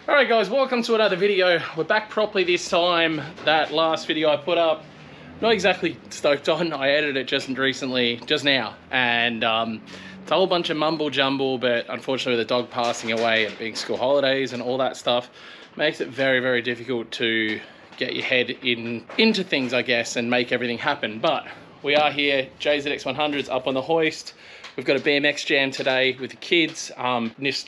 Alright guys, welcome to another video. We're back properly this time. That last video I put up, not exactly stoked on. I edited it just now. And it's a whole bunch of mumble jumble, but unfortunately with the dog passing away and being school holidays and all that stuff, makes it very, very difficult to get your head into things, I guess, and make everything happen. But we are here, JZX100's up on the hoist. We've got a BMX jam today with the kids,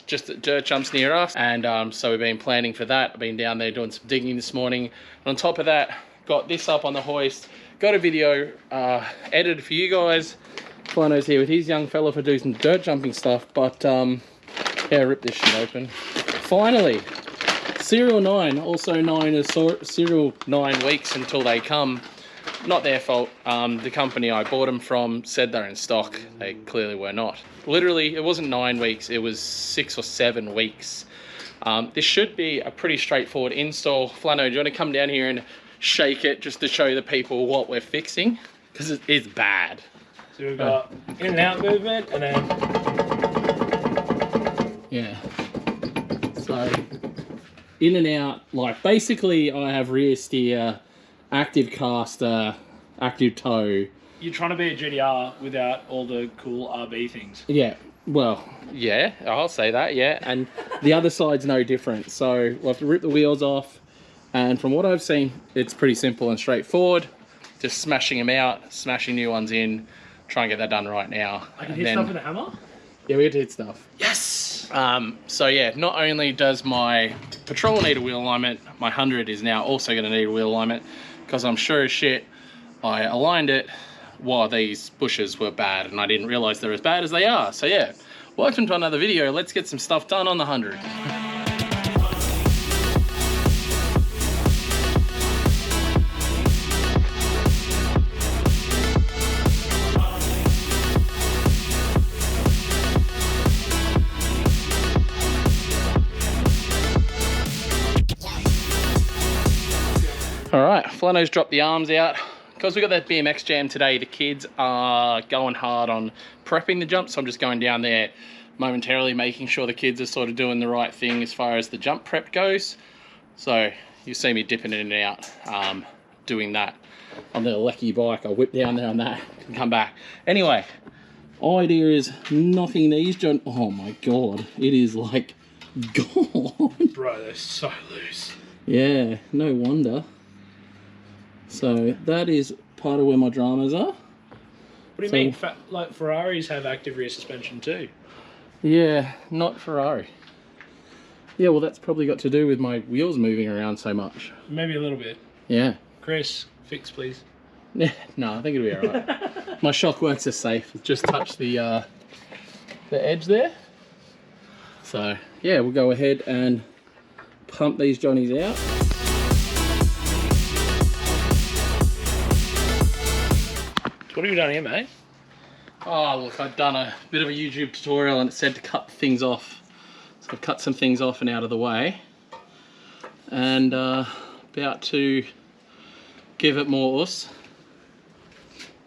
just at dirt jumps near us. And so we've been planning for that. I've been down there doing some digging this morning. And on top of that, got this up on the hoist. Got a video edited for you guys. Flano's here with his young fella for doing some dirt jumping stuff. But yeah, rip this shit open. Finally, Serial 9, also known as Serial 9 weeks until they come. Not their fault. The company I bought them from said they're in stock. They clearly were not. Literally, it wasn't 9 weeks, it was 6 or 7 weeks. This should be a pretty straightforward install. Flano, do you want to come down here and shake it just to show the people what we're fixing? Because it is bad. So we've got in and out movement, and then... Yeah. So, in and out, like basically I have rear steer, active caster, active tow. You're trying to be a GDR without all the cool RB things. Yeah, well, yeah, I'll say that, yeah. And the other side's no different. So we'll have to rip the wheels off. And from what I've seen, it's pretty simple and straightforward. Just smashing them out, smashing new ones in, try and get that done right now. I can hit stuff with a hammer? Yeah, we get to hit stuff. Yes! So yeah, not only does my Patrol need a wheel alignment, my 100 is now also going to need a wheel alignment, because I'm sure as shit I aligned it while these bushes were bad and I didn't realise they're as bad as they are. So yeah, welcome to another video. Let's get some stuff done on the 100. Alright, Flano's dropped the arms out. Because we got that BMX jam today, the kids are going hard on prepping the jump, so I'm just going down there momentarily making sure the kids are sort of doing the right thing as far as the jump prep goes. So you see me dipping in and out, doing that on the lecky bike. I'll whip down there on that and come back. Anyway, idea is knocking these joints. Oh my god, it is like gone. Bro, they're so loose. Yeah, no wonder. So that is part of where my dramas are. What do you mean? Like Ferraris have active rear suspension too? Yeah, not Ferrari. Yeah, well that's probably got to do with my wheels moving around so much. Maybe a little bit. Yeah. Chris, fix please. Yeah, no, I think it'll be alright. My shock works are safe. Just touch the edge there. So yeah, we'll go ahead and pump these johnnies out. What have you done here, mate? Oh, look, I've done a bit of a YouTube tutorial and it said to cut things off. So I've cut some things off and out of the way. And about to give it more us.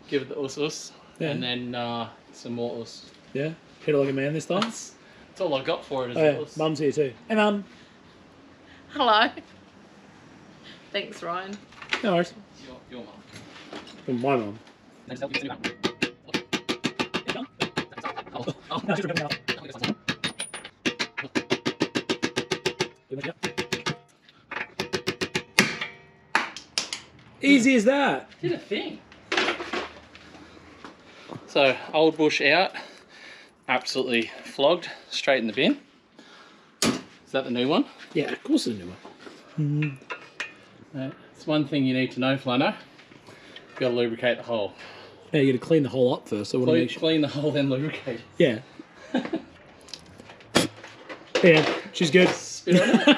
Give it the us. Yeah. And then some more us. Yeah? Hit it like a man this time? That's all I got for it. Yeah. Mum's here too. Hey, Mum. Hello. Thanks, Ryan. No worries. Your My mum. mum. Easy as that. Did a thing. So, old bush out. Absolutely flogged. Straight in the bin. Is that the new one? Yeah, of course it's a new one. It's one thing you need to know, Flano. You've got to lubricate the hole. Yeah, you got to clean the hole up first. So Clean the hole, then lubricate. Yeah. Yeah, she's good. Spit on it.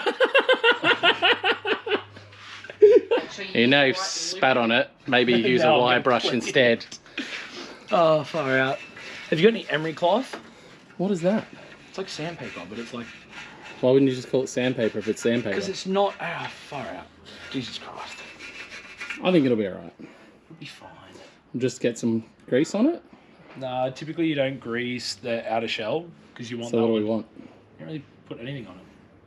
You know, spat on it. Maybe use a wire brush instead. Oh, far out. Have you got any emery cloth? What is that? It's like sandpaper, but it's like... Why wouldn't you just call it sandpaper if it's sandpaper? Because it's not... Ah, far out. Jesus Christ. I think it'll be alright. It'll be fine. Just get some grease on it? Nah, typically you don't grease the outer shell because you want so that what do one. we want? You don't really put anything on it.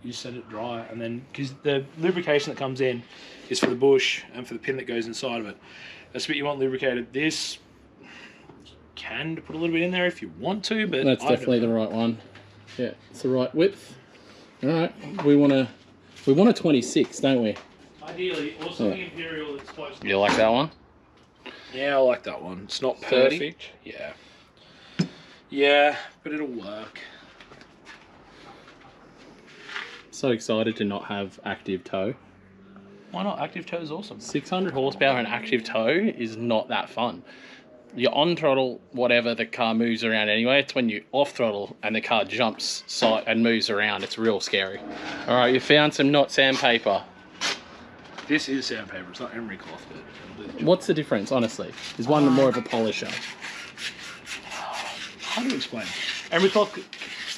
you just set it dry, and then because the lubrication that comes in is for the bush and for the pin that goes inside of it. That's what you want lubricated. This you can put a little bit in there if you want to, but that's definitely the right one. Yeah, it's the right width. All right, we want a 26, don't we? Ideally, or something imperial that's close. You like that one? Yeah, I like that one. It's not 30? perfect. Yeah. Yeah, but it'll work. So excited to not have active tow. Why not? Active tow is awesome. 600 horsepower and active tow is not that fun. You're on throttle, whatever, the car moves around anyway. It's when you off throttle and the car jumps side and moves around. It's real scary. All right, you found some not sandpaper. This is sandpaper. It's not emery cloth, but it'll do the job. What's the difference, honestly? Is one more of a polisher? How do you explain? Emery cloth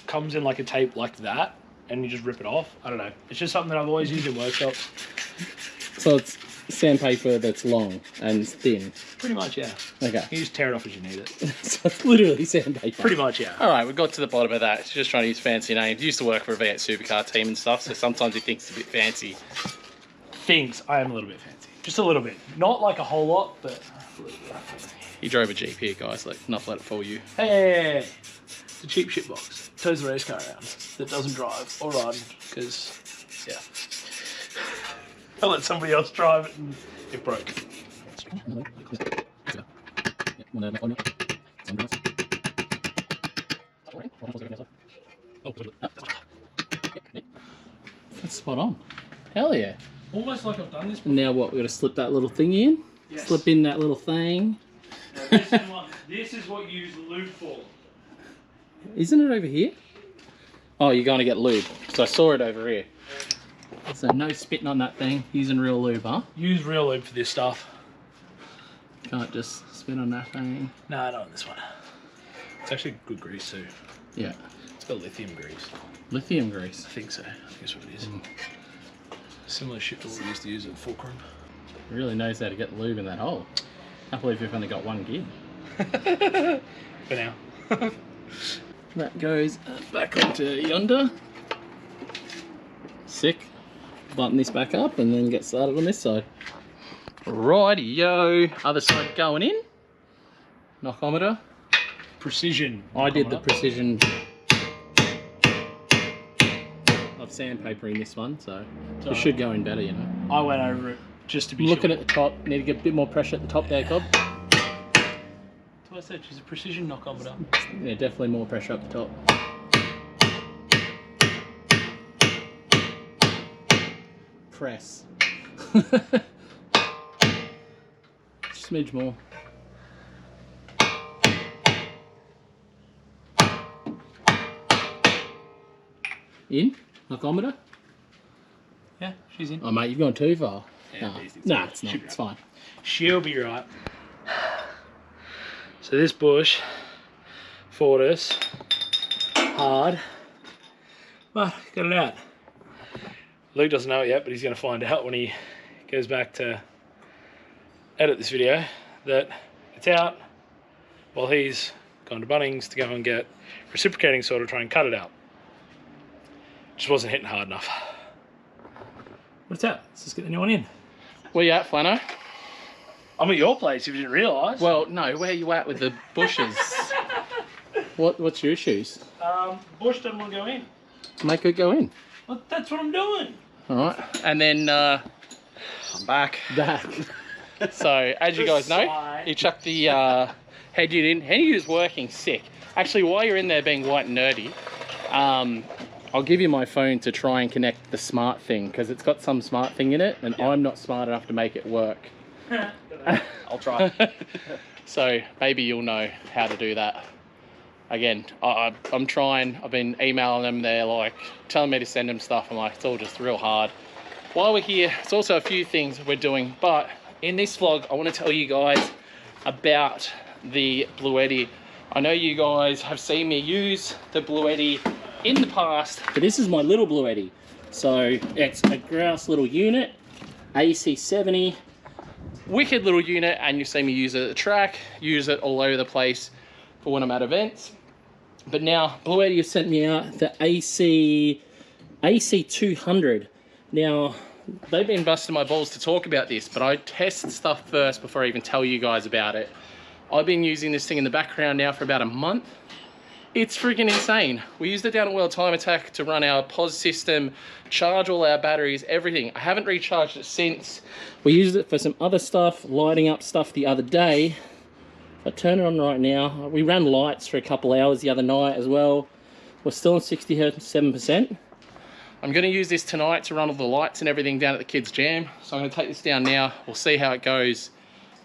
comes in like a tape like that, and you just rip it off. I don't know. It's just something that I've always used in workshops. So it's sandpaper that's long and thin. Pretty much, yeah. Okay. You just tear it off as you need it. So it's literally sandpaper. Pretty much, yeah. All right, we got to the bottom of that. It's just trying to use fancy names. Used to work for a V8 supercar team and stuff, so sometimes he thinks it's a bit fancy. Things, I am a little bit fancy. Just a little bit. Not like a whole lot, but a little bit. You drove a Jeep here, guys. Like, enough let it fool you. Hey, it's a cheap shit box. Tows the race car around that doesn't drive or run because, yeah. I let somebody else drive it and it broke. That's spot on. Hell yeah. Almost like I've done this before. Now what? We've got to slip that little thing in. Yes. Slip in that little thing. This is what you use lube for. Isn't it over here? Oh, you're going to get lube. So I saw it over here. So no spitting on that thing. Using real lube, huh? Use real lube for this stuff. Can't just spit on that thing. No, not on this one. It's actually good grease too. Yeah. It's got lithium grease. Lithium grease. I think so. I think that's what it is. Similar shit to what we used to use at Fulcrum. Really knows how to get the lube in that hole. I can't believe you've only got one gig. For now. That goes back onto yonder. Sick. Button this back up and then get started on this side. Righty-yo. Other side going in. Knockometer. Precision. I did the precision of sandpapering this one, so it should go in better, you know. I went over it just to be Looking sure. at the top, need to get a bit more pressure at the top there, Cobb. That's what I said, she's a precision knockometer. Yeah, definitely more pressure up the top. Press. Smidge more. In? Knockometer? Yeah, she's in. Oh mate, you've gone too far. Yeah, Nah, it's not. She'll be It's right. fine. She'll be right. So this bush fought us hard, but got it out. Luke doesn't know it yet, but he's going to find out when he goes back to edit this video that it's out while he's gone to Bunnings to go and get reciprocating saw to try and cut it out. Just wasn't hitting hard enough. But it's out. Let's just get the new one in. Where you at, Flano? I'm at your place if you didn't realise. Well, no, where you at with the bushes? What's your issues? Bush doesn't want to go in. Make it go in. Well, that's what I'm doing. Alright, and then I'm back. So, as you guys know, you chucked the head unit in. Head unit is working sick. Actually, while you're in there being white and nerdy, I'll give you my phone to try and connect the smart thing, because it's got some smart thing in it, and I'm not smart enough to make it work. I'll try. So, maybe you'll know how to do that. Again, I'm trying. I've been emailing them. They're like telling me to send them stuff. I'm like, it's all just real hard. While we're here, it's also a few things we're doing. But in this vlog, I want to tell you guys about the Bluetti. I know you guys have seen me use the Bluetti in the past, but this is my little Bluetti. So it's a grouse little unit, AC70, wicked little unit, and you see me use it at the track, use it all over the place for when I'm at events. But now Bluetti has sent me out the AC AC200. Now, they've been busting my balls to talk about this, but I test stuff first before I even tell you guys about it. I've been using this thing in the background now for about a month. It's freaking insane. We used it down at World Time Attack to run our POS system, charge all our batteries, everything. I haven't recharged it since. We used it for some other stuff, lighting up stuff the other day. If I turn it on right now, we ran lights for a couple hours the other night as well. We're still on 67%. I'm going to use this tonight to run all the lights and everything down at the kids' jam. So I'm going to take this down now. We'll see how it goes.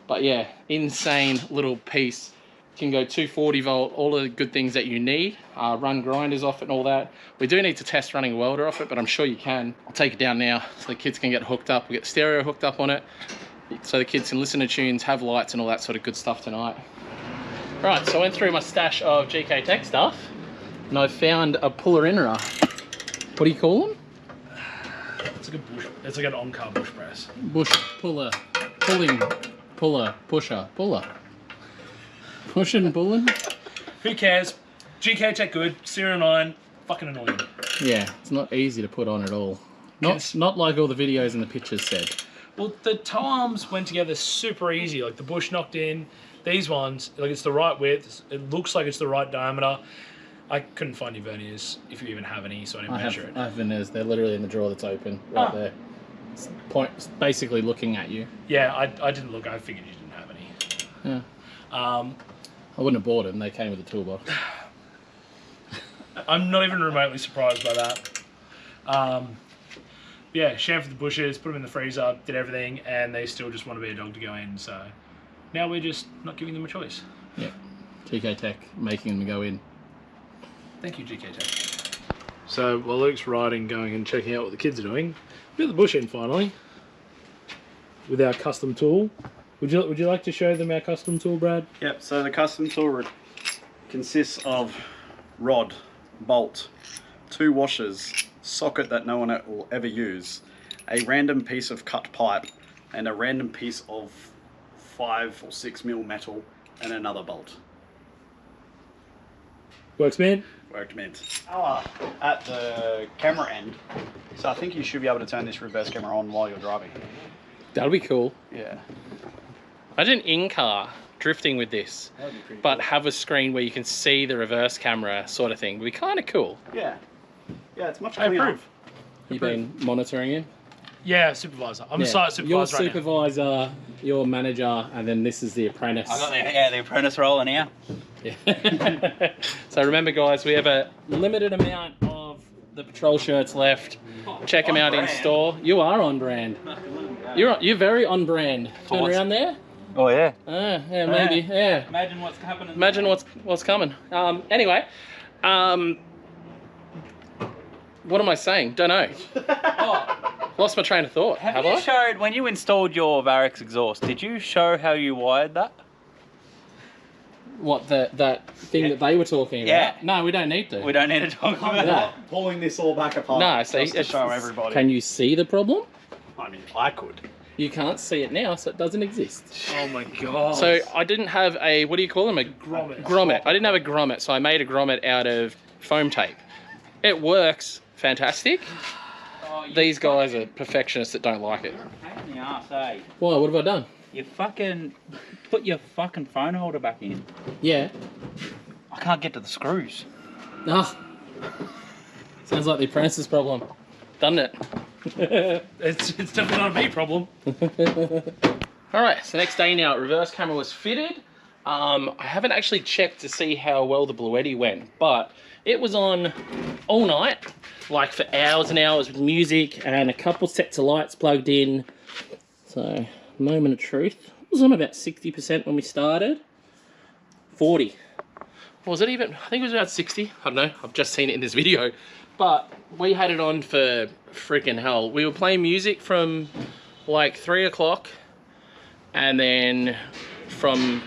But yeah, insane little piece. Can go 240 volt, all the good things that you need. Run grinders off it and all that. We do need to test running a welder off it, but I'm sure you can. I'll take it down now so the kids can get hooked up. We'll get the stereo hooked up on it so the kids can listen to tunes, have lights and all that sort of good stuff tonight. Right, so I went through my stash of GK Tech stuff and I found a puller innerer. What do you call them? It's like a bush. It's like an on-car bush press. Bush puller, pulling, puller, pusher, puller. Pushing and pulling? Who cares? GK Tech good, Serial 9, fucking annoying. Yeah, it's not easy to put on at all. Not like all the videos and the pictures said. Well, the toe arms went together super easy. Like the bush knocked in. These ones, like it's the right width. It looks like it's the right diameter. I couldn't find your verniers, if you even have any, so I didn't measure it. I have verniers. They're literally in the drawer that's open right there. It's basically looking at you. Yeah, I didn't look. I figured you didn't have any. Yeah. I wouldn't have bought them. They came with a toolbox. I'm not even remotely surprised by that. Yeah, shampooed the bushes, put them in the freezer, did everything, and they still just want to be a dog to go in. So now we're just not giving them a choice. Yeah, GK Tech making them go in. Thank you, GK Tech. So while Luke's riding, going and checking out what the kids are doing, we got the bush in finally with our custom tool. Would you like to show them our custom tool, Brad? Yep, so the custom tool consists of rod, bolt, 2 washers, socket that no one will ever use, a random piece of cut pipe, and a random piece of 5 or 6 mil metal, and another bolt. Works, man? Worked mint. At the camera end, so I think you should be able to turn this reverse camera on while you're driving. That'll be cool. Yeah. Imagine in-car drifting with this, but cool. Have a screen where you can see the reverse camera sort of thing. Would be kind of cool. Yeah. Yeah, it's much I cleaner. approve. You've been monitoring it? Yeah, supervisor. I'm the site supervisor. Your supervisor, your manager, and then this is the apprentice. I got the apprentice role now. Yeah. So remember, guys, we have a limited amount of the patrol shirts left. Check them out in store. You are on brand. You're very on brand. Turn around there. Oh yeah. Yeah, maybe. Yeah. Imagine what's happening. Imagine what's coming. Anyway, what am I saying? Don't know. Lost my train of thought. Have you showed when you installed your Varex exhaust? Did you show how you wired that? What that thing that they were talking about? Yeah. No, we don't need to. We don't need to talk about that. Pulling this all back apart. No, see, just to show everybody. Can you see the problem? I mean, I could. You can't see it now, so it doesn't exist. Oh my god. So I didn't have a, what do you call them? A grommet. I didn't have a grommet, so I made a grommet out of foam tape. It works fantastic. These guys are perfectionists that don't like it. Pain in the arse, eh? Why? What have I done? You fucking put your fucking phone holder back in. Yeah. I can't get to the screws. Ah. Sounds like the apprentice's problem. Doesn't it? It's definitely not a me problem. Alright, so next day now, reverse camera was fitted. I haven't actually checked to see how well the Bluetti went, but it was on all night, like for hours and hours with music and a couple sets of lights plugged in. So, moment of truth. It was on about 60% when we started. 40. Was it even? I think it was about 60. I don't know. I've just seen it in this video. But we had it on for freaking hell. We were playing music from like 3 o'clock, and then from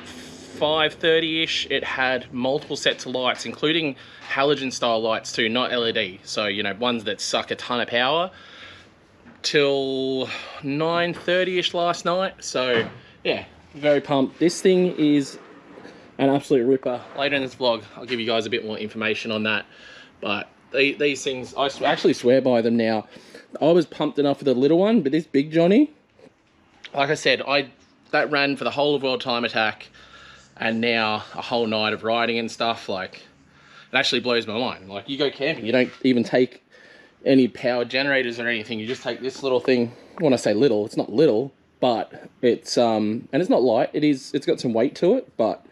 5:30ish it had multiple sets of lights, including halogen style lights too, not LED. So, you know, ones that suck a ton of power, till 9:30ish last night. So yeah, very pumped. This thing is an absolute ripper. Later in this vlog I'll give you guys a bit more information on that, but these things, I actually swear by them now. I was pumped enough for the little one, but this big Johnny, like I said, that ran for the whole of World Time Attack, and now a whole night of riding and stuff. Like, it actually blows my mind. Like, you go camping, you don't even take any power generators or anything. You just take this little thing. When I say little, it's not little, but it's and it's not light. It's got some weight to it, but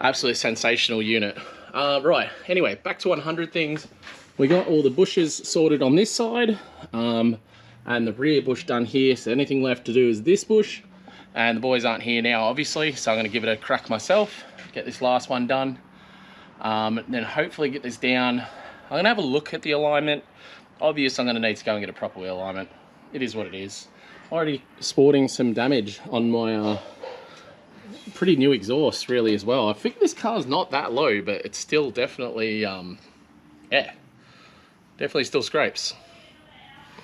absolutely sensational unit. Right, anyway, back to 100 things. We got all the bushes sorted on this side, and the rear bush done here, so anything left to do is this bush, and the boys aren't here now, obviously, so I'm going to give it a crack myself, get this last one done, then hopefully get this down. I'm going to have a look at the alignment. Obviously, I'm going to need to go and get a proper wheel alignment. It is what it is. Already sporting some damage on my pretty new exhaust, really, as well. I think this car's not that low, but it's still definitely, yeah. Definitely still scrapes.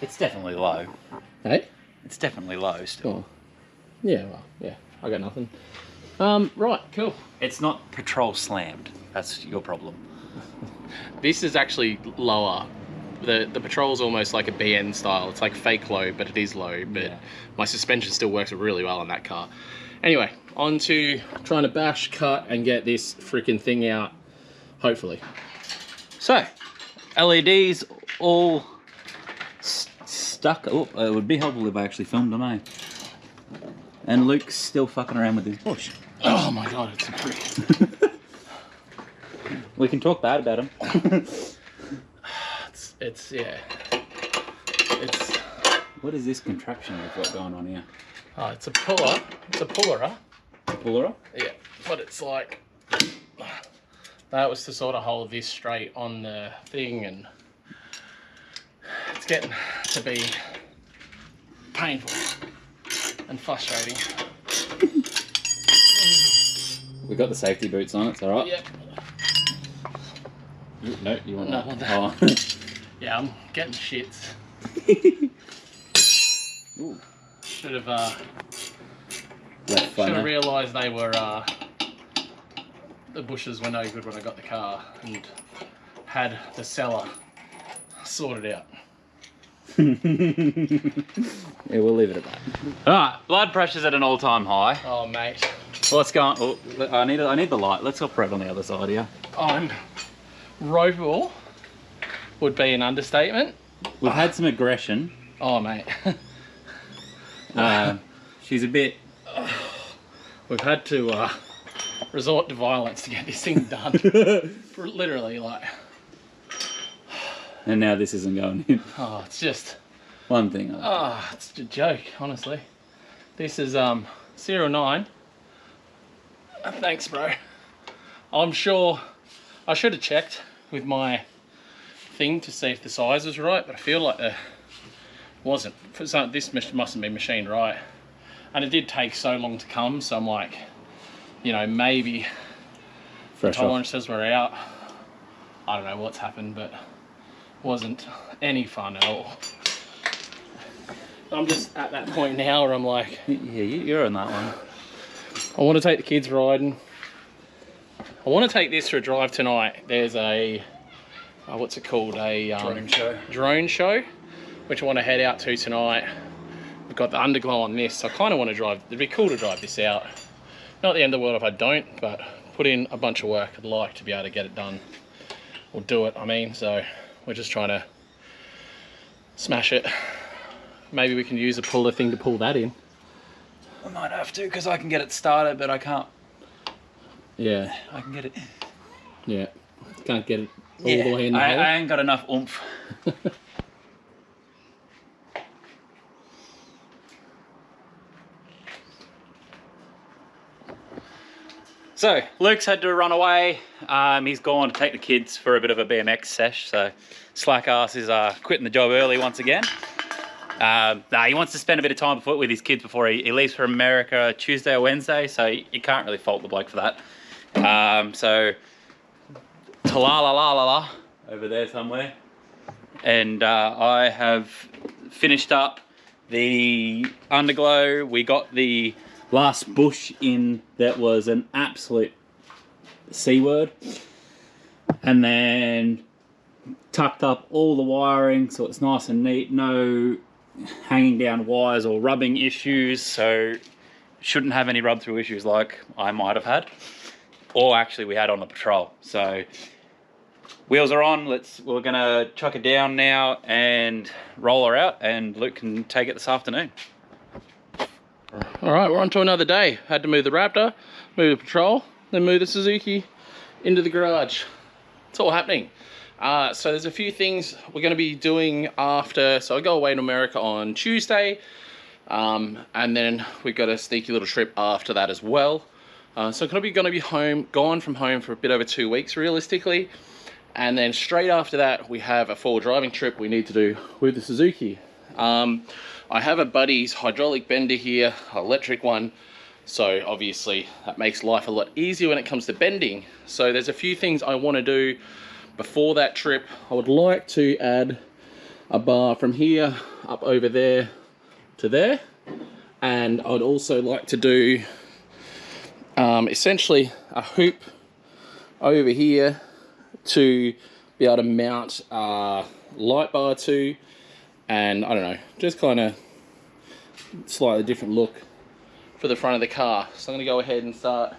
It's definitely low. Hey? It's definitely low still. Oh. Yeah, well, yeah. I got nothing. Right, cool. It's not petrol slammed. That's your problem. This is actually lower. The Patrol's almost like a BN style. It's like fake low, but it is low. But yeah, my suspension still works really well on that car. Anyway, on to trying to bash, cut, and get this freaking thing out, hopefully. So, LEDs all stuck. Oh, it would be helpful if I actually filmed them, eh? And Luke's still fucking around with his bush. Oh my god, it's a prick. We can talk bad about him. It's yeah. It's. What is this contraption we've got going on here? Oh, it's a puller. It's a puller. A puller? Yeah, but it's like that was to sort of hold this straight on the thing, and it's getting to be painful and frustrating. We got the safety boots on. It's all right. Yep. No, you want No, that? want that. Oh. Yeah, I'm getting shits. Ooh. Should have Left fun, eh? realised they were the bushes were no good when I got the car, and had the seller sorted out. Yeah, we'll leave it at that. Alright, blood pressure's at an all-time high. Oh mate, What's going? Oh, I need the light. Let's operate on the other side here. I'm ropeable would be an understatement. We've had some aggression. Oh mate. She's a bit. We've had to resort to violence to get this thing done. Literally, like. And now this isn't going in. Oh, it's just. One thing. Oh, it's a joke, honestly. This is serial 9. Thanks, bro. I'm sure I should have checked with my thing to see if the size was right, but I feel like it wasn't. This mustn't be machined right. And it did take so long to come, so I'm like, you know, maybe Fresh tolerances were out. I don't know what's happened, but wasn't any fun at all. I'm just at that point now where I'm like, yeah, you're on that one. I want to take the kids riding. I want to take this for a drive tonight. There's a, what's it called? A drone show, which I want to head out to tonight. We've got the underglow on this, so I kind of want to drive. It'd be cool to drive this out. Not the end of the world if I don't, but put in a bunch of work. I'd like to be able to get it done, or do it, I mean. So we're just trying to smash it. Maybe we can use a puller thing to pull that in. I might have to, because I can get it started, but I can't. Yeah. I can get it. Yeah. Can't get it all the way in the hole. I ain't got enough oomph. So, Luke's had to run away. He's gone to take the kids for a bit of a BMX sesh, so slack ass is quitting the job early once again. He wants to spend a bit of time with his kids before he leaves for America Tuesday or Wednesday, so you can't really fault the bloke for that. So, ta-la-la-la-la-la over there somewhere. And I have finished up the underglow. We got the last bush in that was an absolute C word. And then tucked up all the wiring so it's nice and neat, no hanging down wires or rubbing issues, so shouldn't have any rub through issues like I might have had, or actually we had on the patrol. So wheels are on, we're gonna chuck it down now and roll her out, and Luke can take it this afternoon. All right, we're on to another day. Had to move the Raptor, move the Patrol, then move the Suzuki into the garage. It's all happening. So there's a few things we're going to be doing after. So I go away to America on Tuesday, and then we've got a sneaky little trip after that as well. So I'm going to be gone from home for a bit over 2 weeks realistically, and then straight after that we have a full driving trip we need to do with the Suzuki. I have a buddy's hydraulic bender here, electric one, so obviously that makes life a lot easier when it comes to bending. So there's a few things I want to do before that trip. I would like to add a bar from here up over there to there, and I'd also like to do essentially a hoop over here to be able to mount a light bar to, and I don't know, just kind of slightly different look for the front of the car. So I'm going to go ahead and start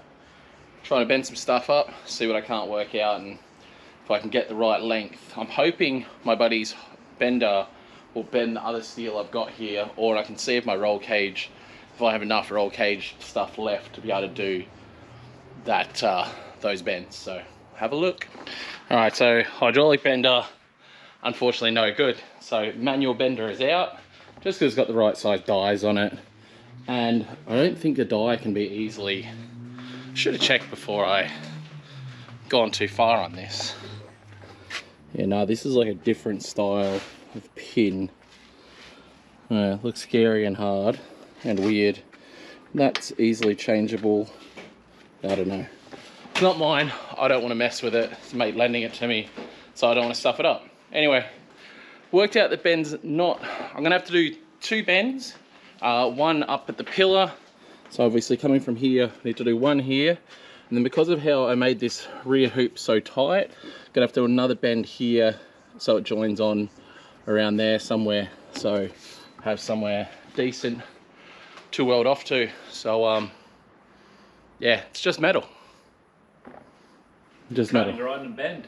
trying to bend some stuff up, see what I can't work out, and if I can get the right length. I'm hoping my buddy's bender will bend the other steel I've got here, or I can see if my roll cage, if I have enough roll cage stuff left to be able to do that, those bends. So have a look. All right, so hydraulic bender, unfortunately no good. So manual bender is out, just because it's got the right size dies on it. And I don't think the die can be easily, should have checked before I gone too far on this. Yeah, no, this is like a different style of pin. It looks scary and hard and weird. That's easily changeable. I don't know. It's not mine. I don't want to mess with it. It's mate lending it to me, so I don't want to stuff it up. Anyway, worked out that bends not, I'm gonna have to do 2 bends, one up at the pillar. So obviously coming from here, I need to do one here. And then because of how I made this rear hoop so tight, I'm gonna have to do another bend here so it joins on around there somewhere. So have somewhere decent to weld off to. So yeah, it's just metal. Just metal. Grind and bend.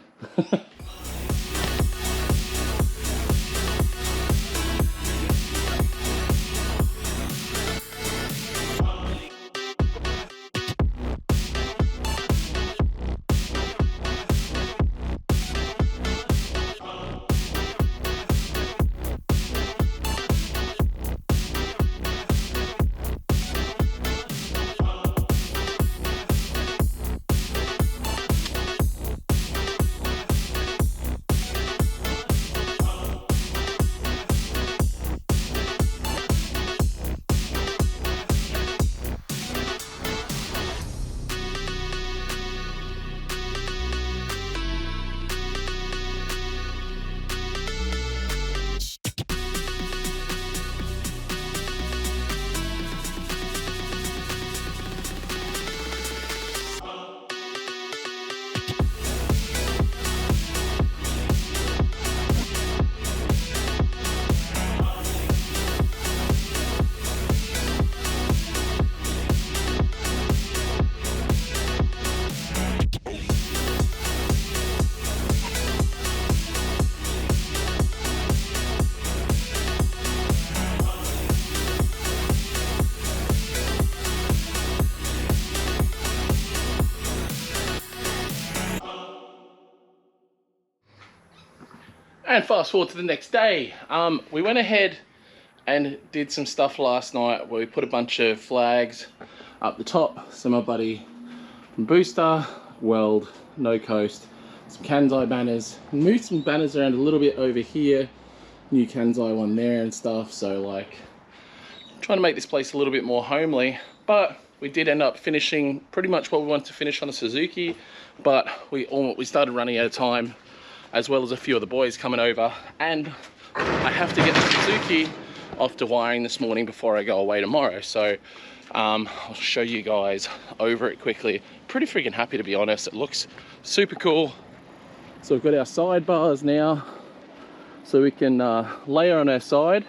And fast forward to the next day. We went ahead and did some stuff last night where we put a bunch of flags up the top. So my buddy from Booster, Weld, No Coast, some Kansai banners, moved some banners around a little bit over here, new Kansai one there and stuff. So like trying to make this place a little bit more homely, but we did end up finishing pretty much what we wanted to finish on the Suzuki, but we started running out of time, as well as a few of the boys coming over, and I have to get the Suzuki off to wiring this morning before I go away tomorrow. So I'll show you guys over it quickly. Pretty freaking happy, to be honest. It looks super cool. So we've got our sidebars now, so we can layer on our side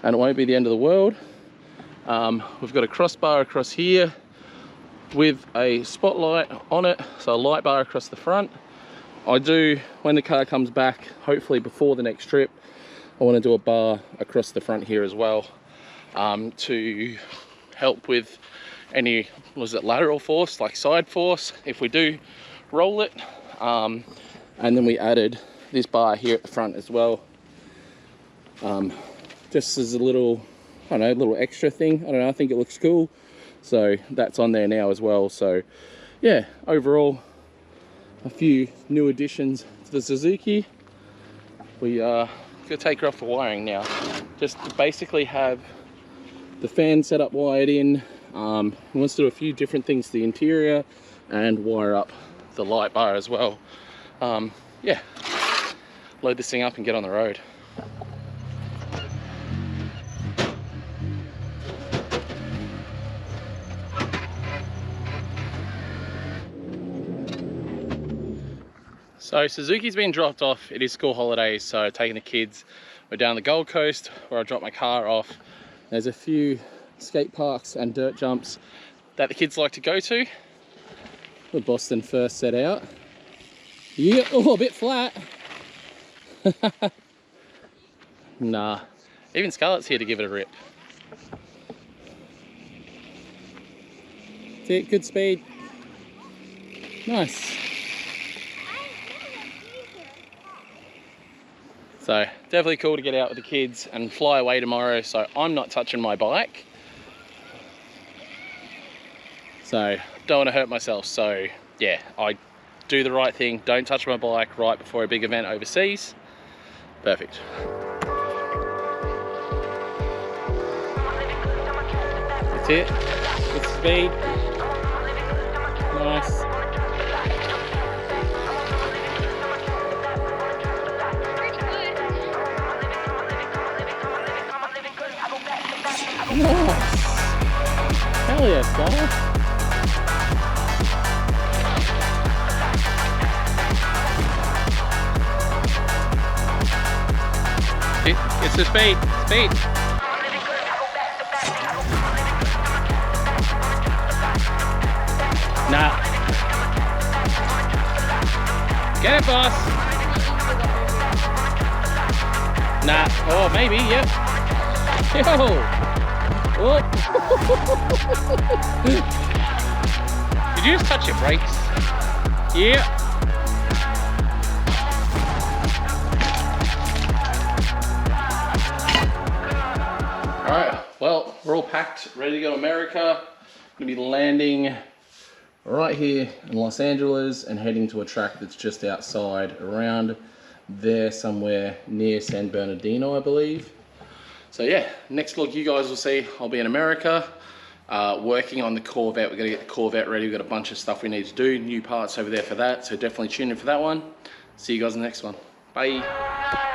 and it won't be the end of the world. We've got a crossbar across here with a spotlight on it, so a light bar across the front. I do, when the car comes back, hopefully before the next trip, I want to do a bar across the front here as well, to help with any, was it lateral force, like side force, if we do roll it. And then we added this bar here at the front as well, just as a little, I don't know, a little extra thing. I don't know, I think it looks cool. So that's on there now as well. So yeah, overall, a few new additions to the Suzuki. We gonna take her off for wiring now. Just to basically have the fan setup wired in. He wants to do a few different things to the interior and wire up the light bar as well. Yeah, load this thing up and get on the road. So Suzuki's been dropped off. It is school holidays, so taking the kids. We're down the Gold Coast where I dropped my car off. There's a few skate parks and dirt jumps that the kids like to go to. The Boston first set out. Yeah, oh, a bit flat. Nah, even Scarlett's here to give it a rip. See it, good speed. Nice. So definitely cool to get out with the kids and fly away tomorrow, so I'm not touching my bike. So don't want to hurt myself, so yeah, I do the right thing, don't touch my bike right before a big event overseas. Perfect. That's it, good speed, nice. Nice. Hell yeah, Scar. It's the speed, speed. Nah. Get it, boss. Nah. Oh, maybe, yep. Yo. Whoop. Did you just touch your brakes? Yeah. Alright, well, we're all packed, ready to go to America. Gonna be landing right here in Los Angeles and heading to a track that's just outside, around there somewhere near San Bernardino, I believe. So yeah, next vlog you guys will see, I'll be in America, working on the Corvette. We're gonna get the Corvette ready. We've got a bunch of stuff we need to do, new parts over there for that. So definitely tune in for that one. See you guys in the next one. Bye.